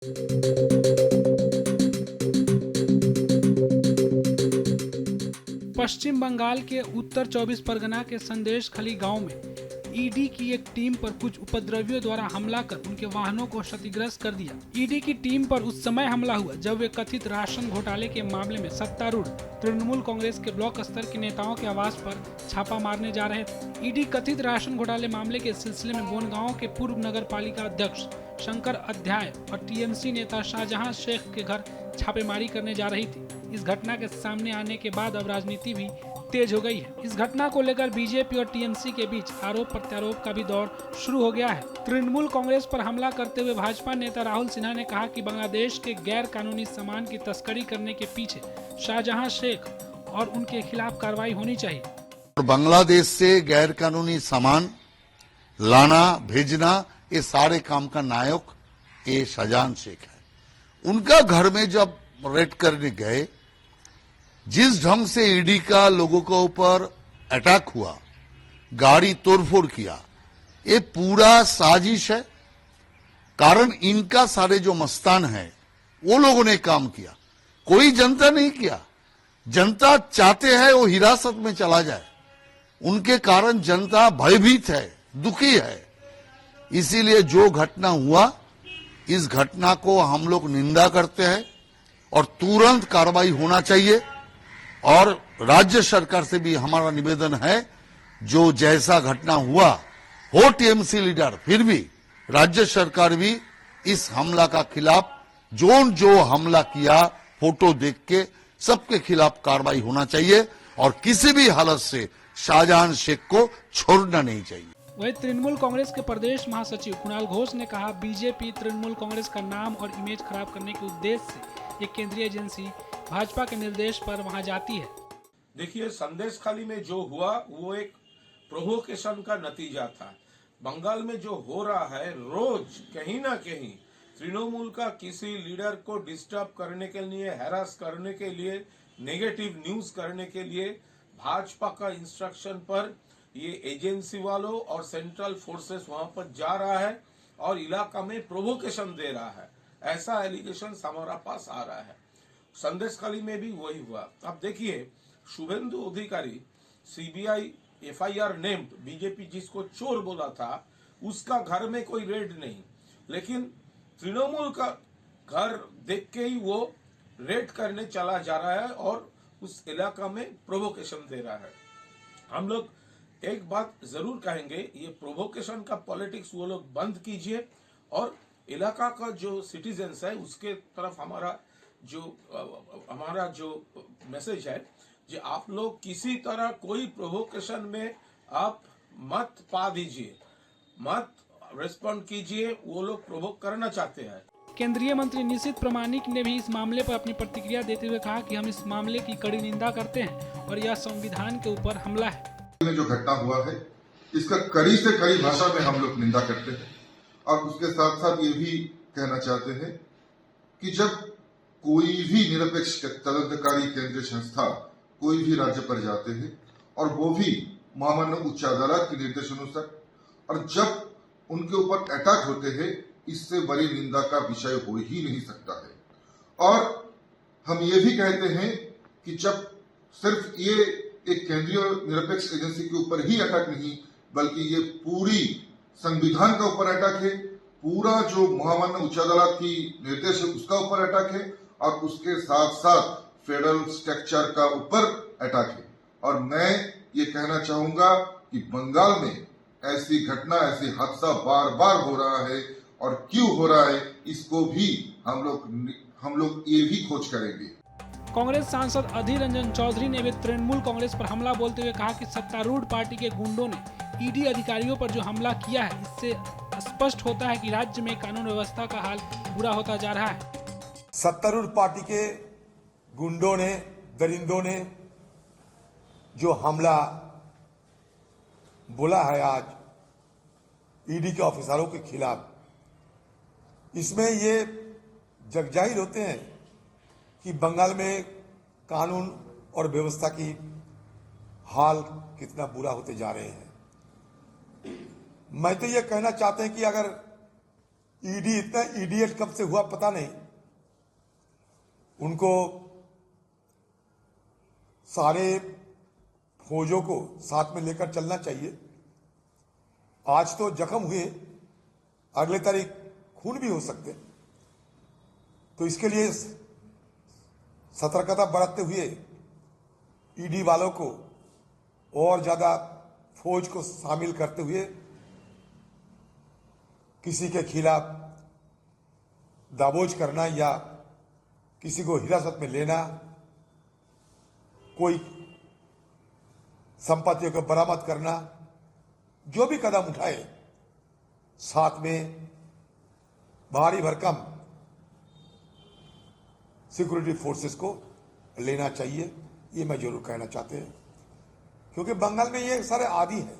पश्चिम बंगाल के उत्तर 24 परगना के संदेश खली गांव में ईडी की एक टीम पर कुछ उपद्रवियों द्वारा हमला कर उनके वाहनों को क्षतिग्रस्त कर दिया। ईडी की टीम पर उस समय हमला हुआ जब वे कथित राशन घोटाले के मामले में सत्तारूढ़ तृणमूल कांग्रेस के ब्लॉक स्तर के नेताओं के आवास पर छापा मारने जा रहे थे। ईडी कथित राशन घोटाले मामले के सिलसिले में बोनगांव के पूर्व नगर पालिका अध्यक्ष शंकर अध्याय और टीएमसी नेता शाहजहां शेख के घर छापेमारी करने जा रही थी। इस घटना के सामने आने के बाद अब राजनीति भी तेज हो गई है। इस घटना को लेकर बीजेपी और टीएमसी के बीच आरोप प्रत्यारोप का भी दौर शुरू हो गया है। तृणमूल कांग्रेस पर हमला करते हुए भाजपा नेता राहुल सिन्हा ने कहा कि बांग्लादेश के गैर कानूनी सामान की तस्करी करने के पीछे शाहजहां शेख और उनके खिलाफ कार्रवाई होनी चाहिए। बांग्लादेश से गैर कानूनी सामान लाना भेजना ये सारे काम का नायक ये शाहजहां शेख है। उनका घर में जब रेड करने गए, जिस ढंग से ईडी का लोगों के ऊपर अटैक हुआ, गाड़ी तोड़फोड़ किया, ये पूरा साजिश है। कारण इनका सारे जो मस्तान है वो लोगों ने काम किया, कोई जनता नहीं किया। जनता चाहते हैं वो हिरासत में चला जाए, उनके कारण जनता भयभीत है, दुखी है। इसीलिए जो घटना हुआ, इस घटना को हम लोग निंदा करते हैं और तुरंत कार्रवाई होना चाहिए। और राज्य सरकार से भी हमारा निवेदन है, जो जैसा घटना हुआ हो टीएमसी लीडर, फिर भी राज्य सरकार भी इस हमला का खिलाफ जो हमला किया फोटो देख के सबके खिलाफ कार्रवाई होना चाहिए और किसी भी हालत से शाहजहां शेख को छोड़ना नहीं चाहिए। वहीं तृणमूल कांग्रेस के प्रदेश महासचिव कुणाल घोष ने कहा, बीजेपी तृणमूल कांग्रेस का नाम और इमेज खराब करने के उद्देश्य से एक केंद्रीय एजेंसी भाजपा के निर्देश पर वहां जाती है। देखिए, संदेश खाली में जो हुआ वो एक प्रोवोकेशन का नतीजा था। बंगाल में जो हो रहा है, रोज कहीं ना कहीं तृणमूल का किसी लीडर को डिस्टर्ब करने के लिए, हैरास करने के लिए, नेगेटिव न्यूज करने के लिए भाजपा का इंस्ट्रक्शन पर ये एजेंसी वालों और सेंट्रल फोर्सेस वहां पर जा रहा है और इलाका में प्रोवोकेशन दे रहा है। ऐसा एलिगेशन हमारा पास आ रहा है। संदेश खाली में भी वही हुआ। अब देखिए, शुभेंदु अधिकारी सीबीआई एफआईआर नेम्ड, बीजेपी जिसको चोर बोला था, उसका घर में कोई रेड नहीं, लेकिन तृणमूल का घर देख के ही वो रेड करने चला जा रहा है और उस इलाका में प्रोवोकेशन दे रहा है। हम लोग एक बात जरूर कहेंगे, ये प्रोवोकेशन का पॉलिटिक्स वो लोग बंद कीजिए और इलाका का जो सिटीजन्स है उसके तरफ हमारा जो मैसेज है, कि आप लोग किसी तरह कोई प्रोवोकेशन में आप मत पा दीजिए, मत रिस्पॉन्ड कीजिए। वो लोग प्रोवोक करना चाहते हैं। केंद्रीय मंत्री निशित प्रामाणिक ने भी इस मामले पर अपनी प्रतिक्रिया देते हुए कहा कि हम इस मामले की कड़ी निंदा करते हैं और यह संविधान के ऊपर हमला है। जो घटना हुआ है, इसका कड़ी से कड़ी भाषा में हम लोग निंदा करते हैं और उसके साथ साथ ये भी कहना चाहते हैं कि जब कोई भी निरपेक्ष तदंतकारी केंद्रीय संस्था कोई भी राज्य पर जाते हैं और वो भी महामान्य उच्च अदालत के निर्देशानुसार, और जब उनके ऊपर अटैक होते हैं, इससे बड़ी निंदा का विषय हो ही नहीं सकता है। और हम ये भी कहते हैं कि जब सिर्फ ये एक केंद्रीय निरपेक्ष एजेंसी के ऊपर ही अटैक नहीं, बल्कि ये पूरी संविधान का ऊपर अटैक है, पूरा जो महामान्य उच्च अदालत की निर्देश है उसका ऊपर अटैक है और उसके साथ साथ फेडरल स्ट्रक्चर का ऊपर अटैक है। और मैं ये कहना चाहूंगा कि बंगाल में ऐसी घटना, ऐसी हादसा बार बार हो रहा है और क्यों हो रहा है, इसको भी हम लोग ये भी खोज करेंगे। कांग्रेस सांसद अधीर रंजन चौधरी ने भी तृणमूल कांग्रेस पर हमला बोलते हुए कहा कि सत्तारूढ़ पार्टी के गुंडों ने ईडी अधिकारियों पर जो हमला किया है, इससे स्पष्ट होता है कि राज्य में कानून व्यवस्था का हाल बुरा होता जा रहा है। सत्तारूढ़ पार्टी के गुंडों ने, दरिंदों ने जो हमला बोला है आज ईडी के ऑफिसरों के खिलाफ, इसमें ये जगजाहिर होते हैं कि बंगाल में कानून और व्यवस्था की हाल कितना बुरा होते जा रहे हैं। मैं तो ये कहना चाहते हैं कि अगर ईडी इतना इडियट कब से हुआ पता नहीं। उनको सारे फौजों को साथ में लेकर चलना चाहिए। आज तो जख्म हुए, अगले तारीख खून भी हो सकते, तो इसके लिए सतर्कता बरतते हुए ईडी वालों को और ज्यादा फौज को शामिल करते हुए किसी के खिलाफ दाबोज करना या किसी को हिरासत में लेना, कोई संपत्तियों को बरामद करना, जो भी कदम उठाए साथ में भारी भरकम सिक्योरिटी फोर्सेस को लेना चाहिए, ये मैं जरूर कहना चाहते हैं। क्योंकि बंगाल में ये सारे आदी हैं,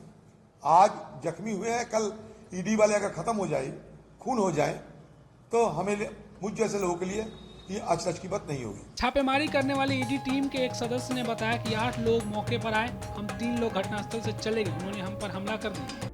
आज जख्मी हुए हैं, कल ईडी वाले अगर खत्म हो जाए, खून हो जाए, तो हमें मुझ जैसे लोगों के लिए ये अचरज की बात नहीं होगी। छापेमारी करने वाली ईडी टीम के एक सदस्य ने बताया कि 8 लोग मौके पर आए, हम 3 लोग घटनास्थल से चले गए, उन्होंने हम पर हमला कर दिया।